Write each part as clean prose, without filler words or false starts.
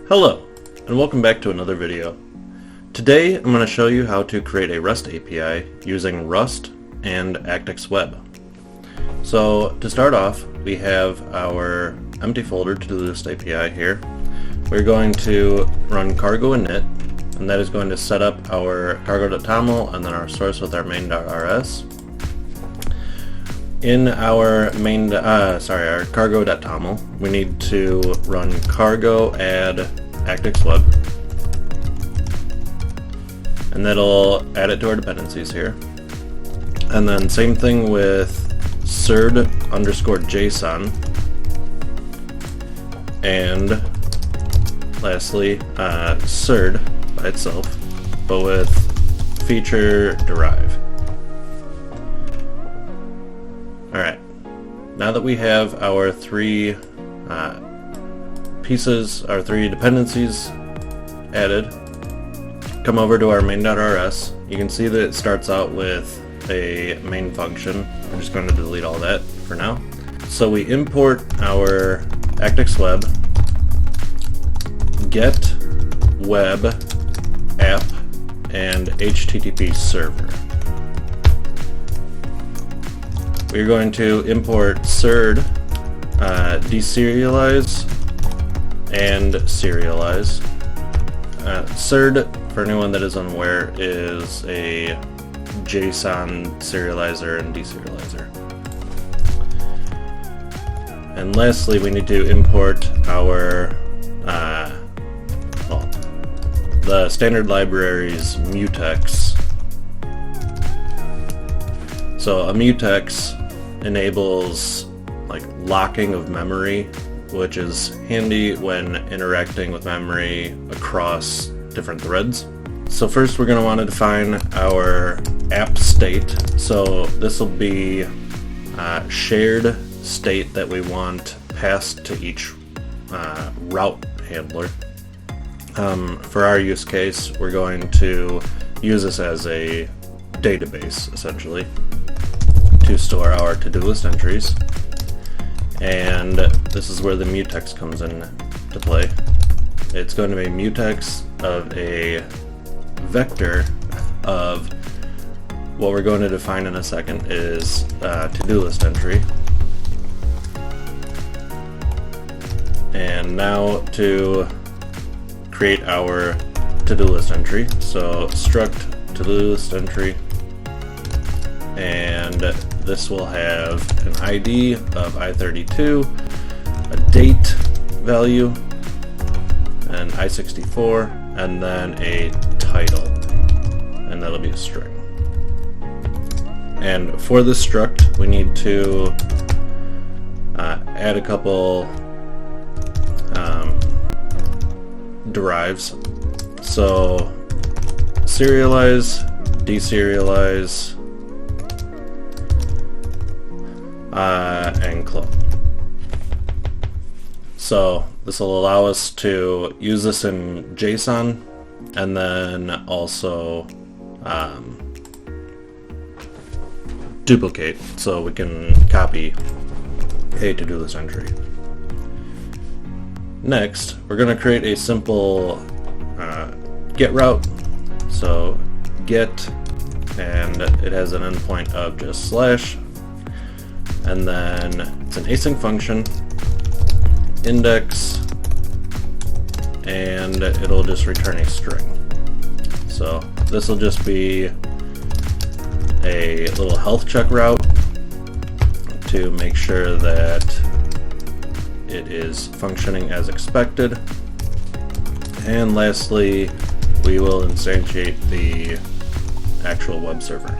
Hello, and welcome back to another video. Today I'm going to show you how to create a REST API using Rust and Actix Web. So to start off, we have our empty folder todolist API here. We're going to run cargo init, and that is going to set up our cargo.toml and then our source with our main.rs. In our our cargo.toml, we need to run cargo add Actix Web, and that'll add it to our dependencies here. And then same thing with serd_json, and lastly serd by itself, but with feature derive. Alright, now that we have our three our three dependencies added, come over to our main.rs. You can see that it starts out with a main function. I'm just going to delete all that for now. So we import our Actix Web, get web app, and HTTP server. We're going to import serd, deserialize, and serialize. Serd, for anyone that is unaware, is a JSON serializer and deserializer. And lastly, we need to import our the standard libraries mutex. So a mutex enables locking of memory, which is handy when interacting with memory across different threads. So first we're going to want to define our app state. So this will be shared state that we want passed to each route handler. For our use case, we're going to use this as a database, essentially, to store our to-do list entries. And this is where the mutex comes into play. It's going to be mutex of a vector of what we're going to define in a second is to-do list entry. And now to create our to-do list entry. So struct to-do list entry, and this will have an ID of I32, a date value, an I64, and then a title, and that'll be a string. And for this struct, we need to add a couple derives. So serialize, deserialize, and clone. So this will allow us to use this in JSON, and then also duplicate, so we can copy a to-do list entry. Next, we're going to create a simple get route. So get, and it has an endpoint of just slash, and then it's an async function, index, and it'll just return a string. So this will just be a little health check route to make sure that it is functioning as expected. And lastly, we will instantiate the actual web server.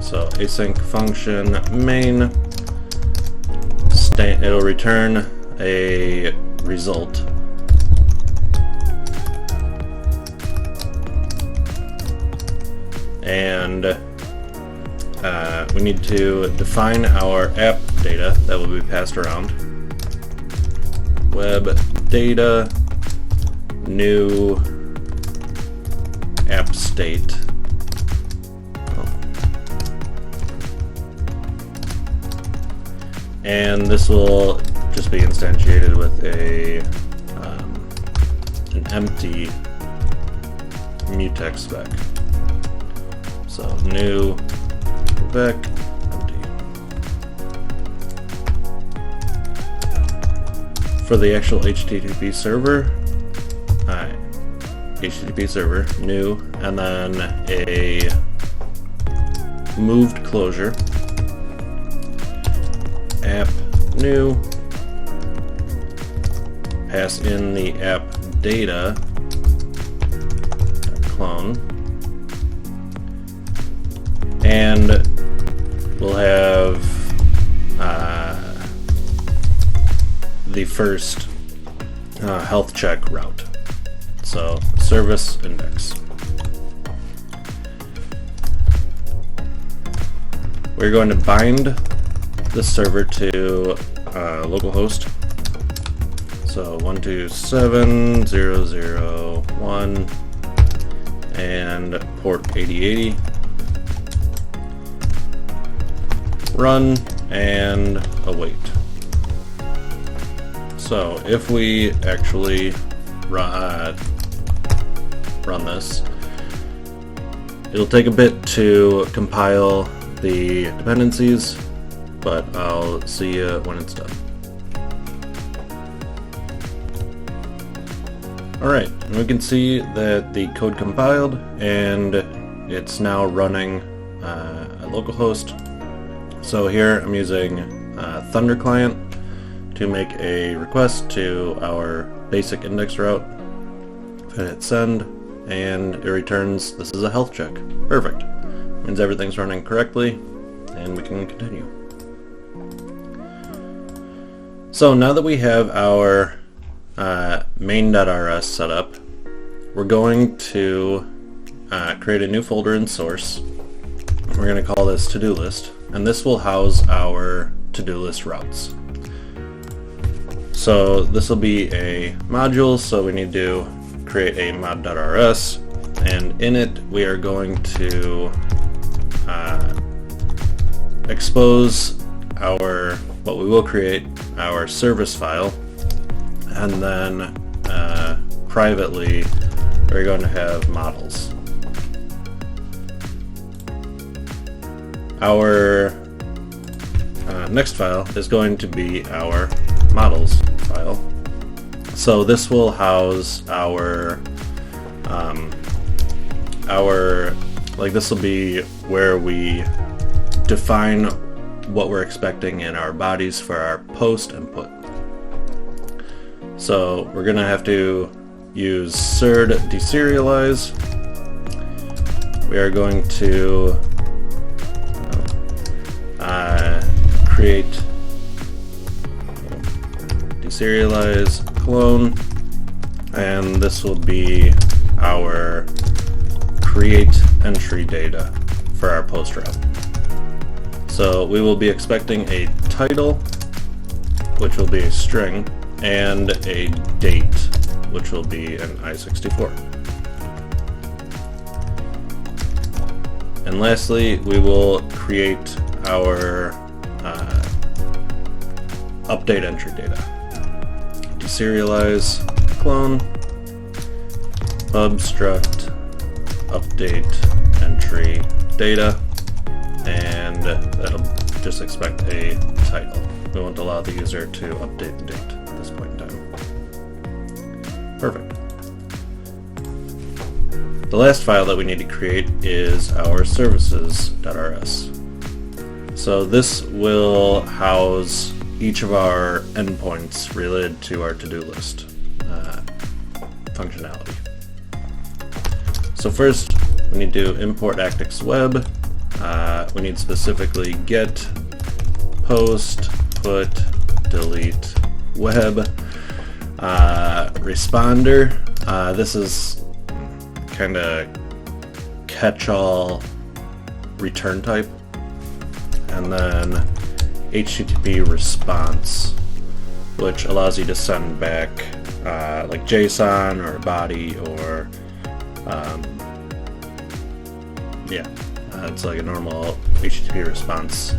So async function main, it'll return a result, and we need to define our app data that will be passed around. Web data new app state. And this will just be instantiated with a empty mutex spec. So new spec empty. For the actual HTTP server, HTTP server new, and then a moved closure app new, pass in the app data clone, and we'll have the first health check route. So service index. We're going to bind this server to localhost. So 127.0.0.1 and port 8080. Run and await. So if we actually run this, it'll take a bit to compile the dependencies, but I'll see you when it's done. Alright, and we can see that the code compiled and it's now running at localhost. So here I'm using Thunder client to make a request to our basic index route. If I hit send, and it returns this is a health check. Perfect. Means everything's running correctly, and we can continue. So now that we have our main.rs set up, we're going to create a new folder in source. We're going to call this todolist, and this will house our to-do list routes. So this will be a module, so we need to create a mod.rs, and in it we are going to expose what we will create, our service file, and then privately we're going to have models. Our next file is going to be our models file. So this will house this will be where we define what we're expecting in our bodies for our post input. So we're gonna have to use serd deserialize. We are going to create deserialize clone, and this will be our create entry data for our post route. So we will be expecting a title, which will be a string, and a date, which will be an I64. And lastly, we will create our update entry data. Deserialize clone obstruct update entry data, and that'll just expect a title. We won't allow the user to update the date at this point in time. Perfect. The last file that we need to create is our services.rs. So this will house each of our endpoints related to our to-do list functionality. So first, we need to import Actix Web. We need specifically get, post, put, delete, web, responder. This is kind of catch-all return type, and then HTTP response, which allows you to send back like JSON or a body, or it's like a normal HTTP response.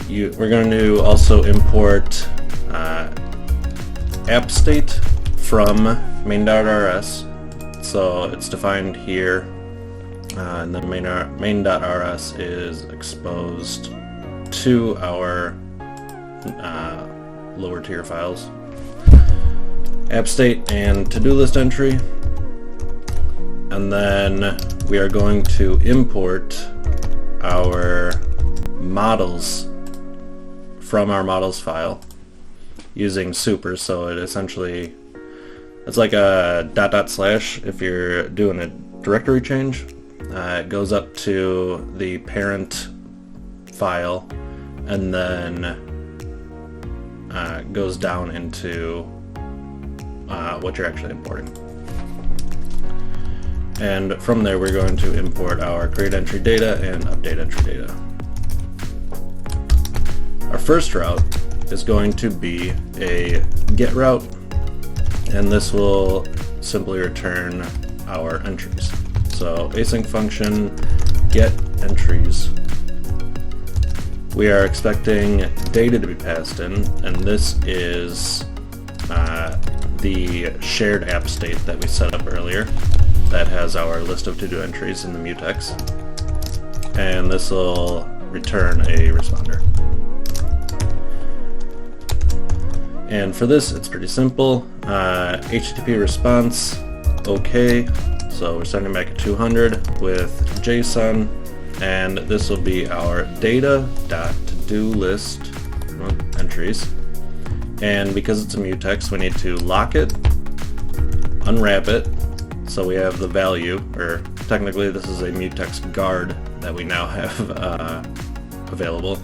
We're going to also import app state from main.rs. So it's defined here, and then main.rs is exposed to our lower tier files. App state and to-do list entry, and then we are going to import our models from our models file using super. So it essentially, it's like a ... if you're doing a directory change. It goes up to the parent file and then goes down into what you're actually importing. And from there we're going to import our create entry data and update entry data. Our first route is going to be a get route, and this will simply return our entries. So async function get entries. We are expecting data to be passed in, and this is the shared app state that we set up earlier that has our list of to-do entries in the mutex, and this will return a responder. And for this, it's pretty simple. HTTP response, okay. So we're sending back a 200 with JSON, and this will be our data.todolist entries. And because it's a mutex, we need to lock it, unwrap it, so we have the value, or technically this is a mutex guard that we now have available.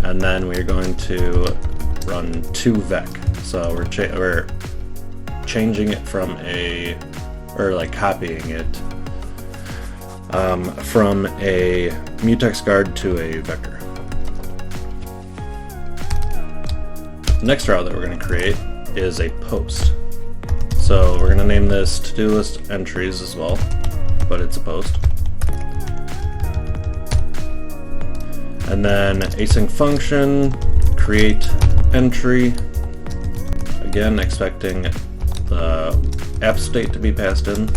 And then we're going to run to-vec. So we're changing it from copying it from a mutex guard to a vector. The next route that we're going to create is a post. So we're going to name this to-do list entries as well, but it's a post. And then async function create entry, again expecting the app state to be passed in,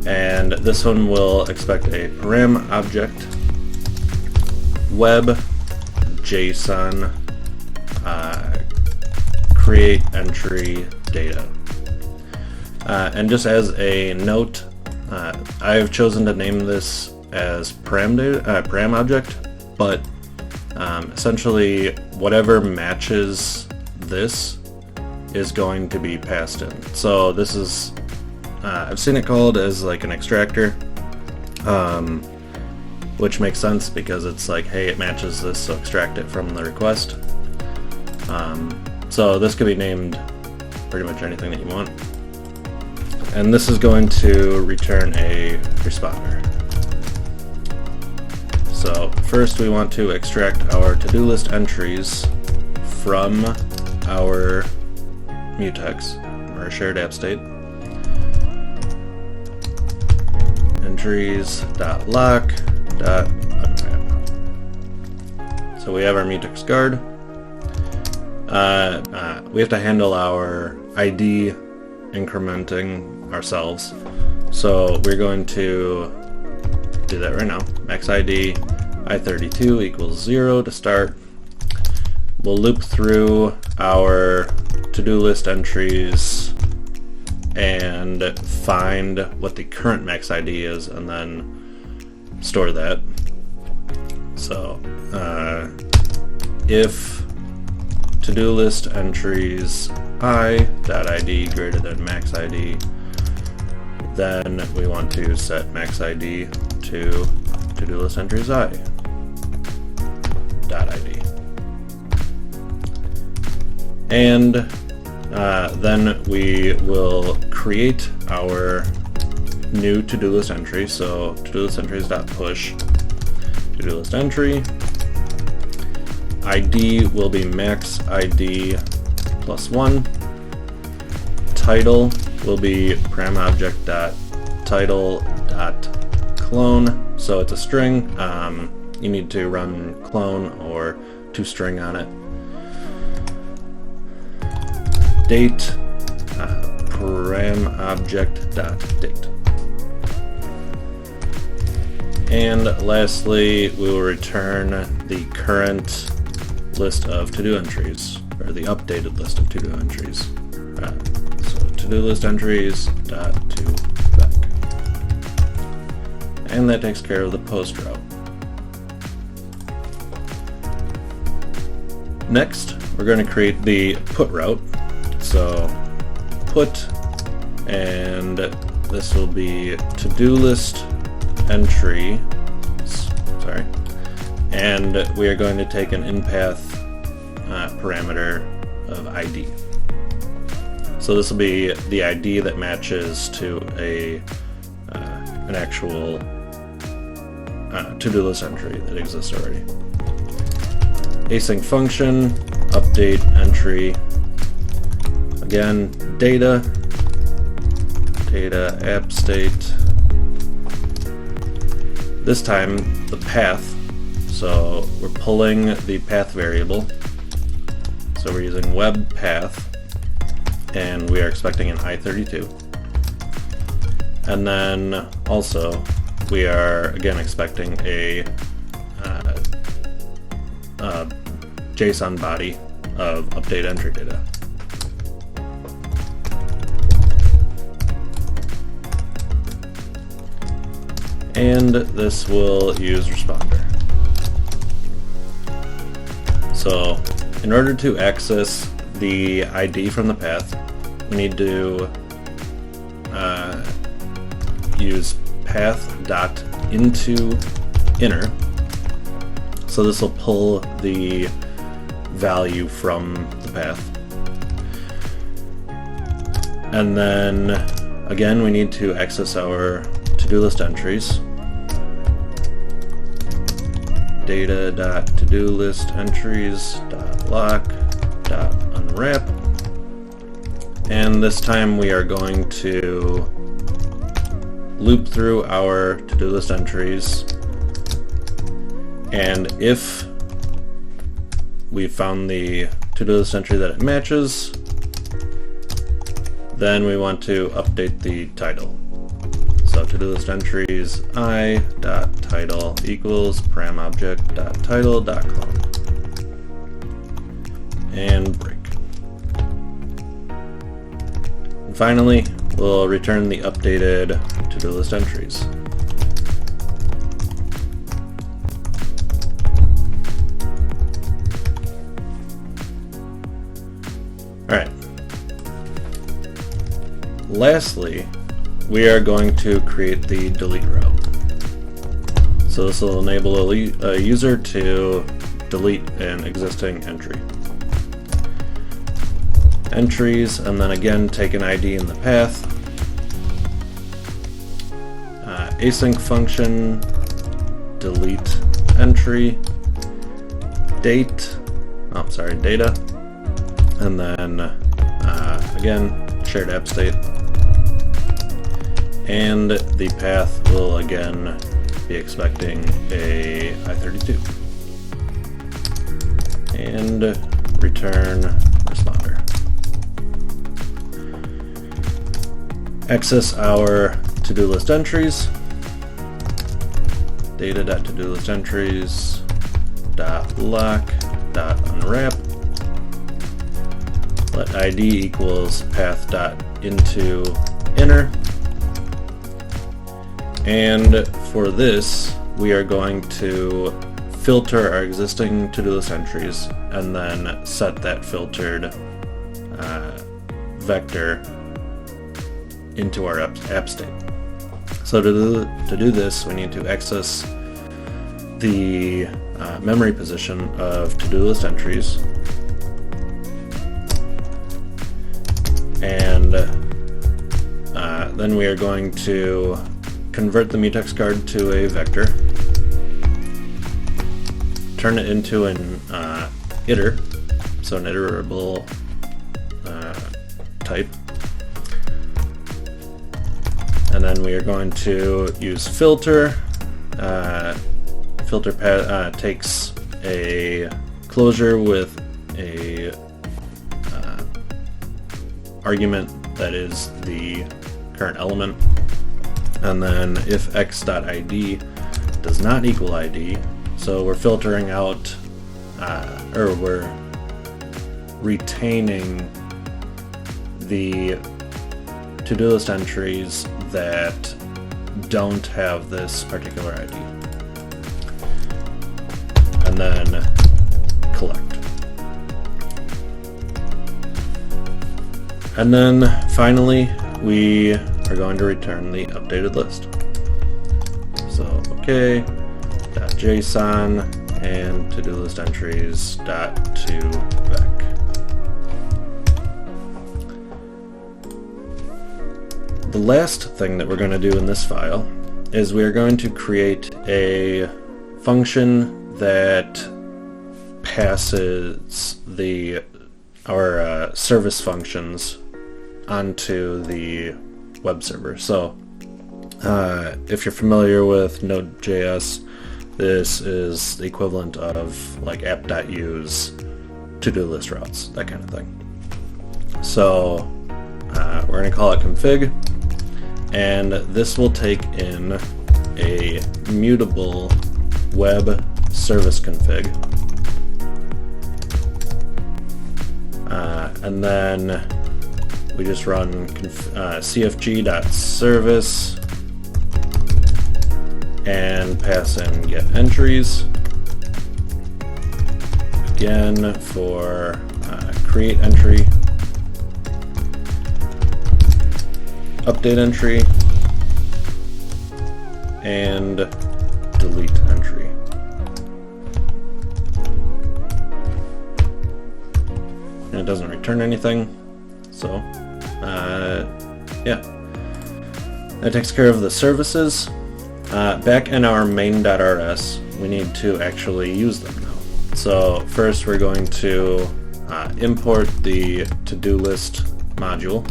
and this one will expect a param object, web, JSON, create entry data. And just as a note, I have chosen to name this as param object, but essentially whatever matches this is going to be passed in. So this is, I've seen it called as like an extractor, which makes sense because it's like, hey, it matches this, so extract it from the request. So this could be named pretty much anything that you want. And this is going to return a responder. So first we want to extract our to-do list entries from our mutex, or shared app state. Entries.lock.unwrap. So we have our mutex guard. We have to handle our ID incrementing ourselves. So we're going to do that right now. Max ID I32 equals 0 to start. We'll loop through our to-do list entries and find what the current max ID is and then store that. So if to-do list entries I.id greater than max ID, then we want to set max ID to to-do list entries I.id. And then we will create our new to-do list entry. So to-do list entries.push to-do list entry. ID will be max ID plus 1. Title will be param object dot title dot clone. So it's a string. You need to run clone or toString on it. date param object.date. And lastly, we will return the current list of to-do entries, or the updated list of to-do entries. So to-do list entries dot to vec. And that takes care of the post route. Next, we're going to create the put route. So put, and this will be to-do list entry, sorry, and we are going to take an in-path parameter of ID. So this will be the ID that matches to an actual to-do list entry that exists already. Async function, update entry, again, data app state, this time the path, so we're pulling the path variable, so we're using web path, and we are expecting an I32, and then also we are again expecting a JSON body of update entry data. And this will use responder. So in order to access the ID from the path, we need to use path.into_inner. So this will pull the value from the path. And then again, we need to access our to-do list entries. Data.to-do list entries.lock.unwrap. And this time we are going to loop through our to-do list entries, and if we found the to-do list entry that it matches, then we want to update the title. So to-do list entries I.title equals param object.title.clone, and break. And finally, we'll return the updated to-do list entries. Alright. Lastly, we are going to create the delete route. So this will enable a user to delete an existing entry. Entries, and then again take an ID in the path. Async function, delete entry, data, and then again shared app state, and the path will again be expecting a I32 and return responder. Access our to-do list entries, data.to-do list entries .lock.unwrap, let ID equals path.into_inner, and for this we are going to filter our existing to-do list entries and then set that filtered vector into our app state. So to do this, we need to access the memory position of to-do list entries, and then we are going to convert the mutex card to a vector, turn it into an iter, so an iterable type, and then we are going to use filter. Filter takes a closure with a argument that is the current element. And then if x.id does not equal id, so we're filtering out, or we're retaining the to-do list entries that don't have this particular ID. And then collect. And then finally, we are going to return the updated list. So, okay, .json and to-do list entries .toVec. The last thing that we're going to do in this file is we are going to create a function that passes our service functions onto the web server. So if you're familiar with Node.js, this is the equivalent of like app.use, to-do list routes, that kind of thing. So we're going to call it config, and this will take in a mutable web service config, and then we just run cfg.service and pass in get entries again for create entry, update entry, and delete entry. And it doesn't return anything, so yeah, that takes care of the services. Back in our main.rs, we need to actually use them now. So first we're going to import the to-do list module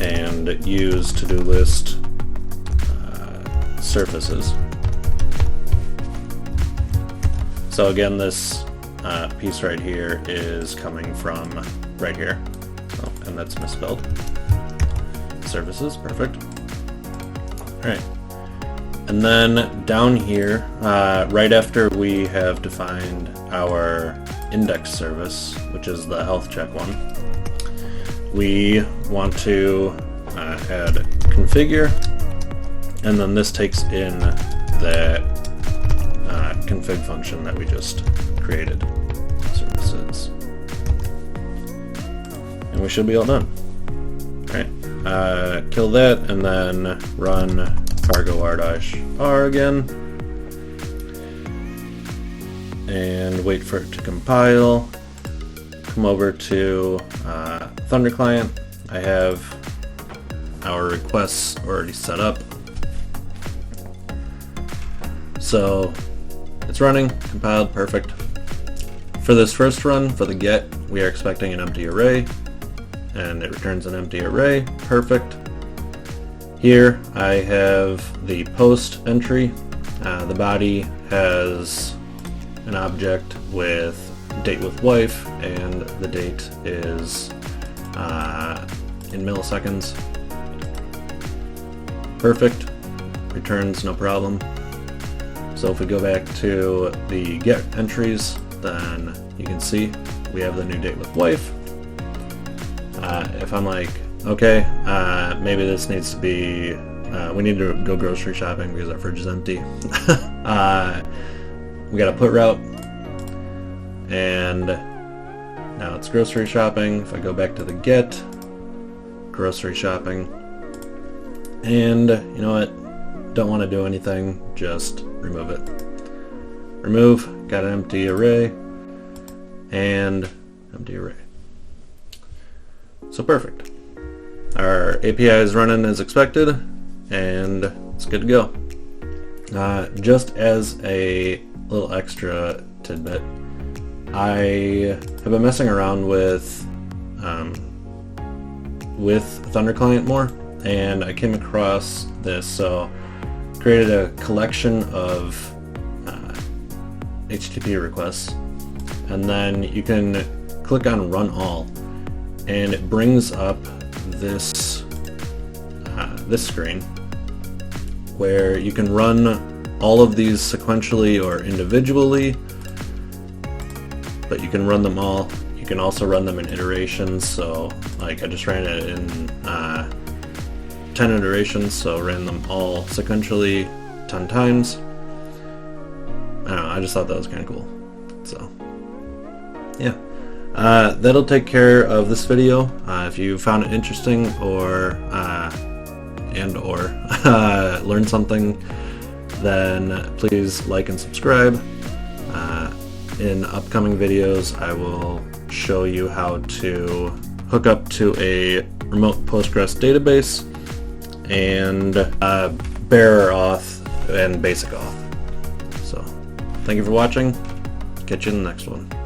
and use to-do list surfaces. So again, this piece right here is coming from right here, so, and that's misspelled. Services, perfect. Alright, and then down here, right after we have defined our index service, which is the health check one, we want to add configure, and then this takes in that config function that we just created, services, and we should be all done. Alright, kill that and then run cargo r-r again and wait for it to compile. Come over to Thunder Client. I have our requests already set up, so it's running, compiled, perfect. For this first run, for the get, we are expecting an empty array, and it returns an empty array, perfect. Here I have the post entry. The body has an object with date with wife, and the date is in milliseconds. Perfect, returns no problem. So if we go back to the get entries, then you can see we have the new date with wife. If I'm like, okay, maybe this needs to be, we need to go grocery shopping because our fridge is empty. We got a put route, and now it's grocery shopping. If I go back to the get, grocery shopping, and you know what, don't want to do anything, just remove it. Remove, got an empty array, and empty array. So perfect. Our API is running as expected, and it's good to go. Just as a little extra tidbit, I have been messing around with Thunder Client more, and I came across this, so created a collection of HTTP requests, and then you can click on Run All, and it brings up this this screen where you can run all of these sequentially or individually, but you can run them all. You can also run them in iterations, so like I just ran it in 10 iterations, so ran them all sequentially 10 times. I don't know, I just thought that was kind of cool. So yeah, that'll take care of this video. If you found it interesting or learned something, then please like and subscribe. In upcoming videos I will show you how to hook up to a remote Postgres database and bearer auth and basic auth. So thank you for watching. Catch you in the next one.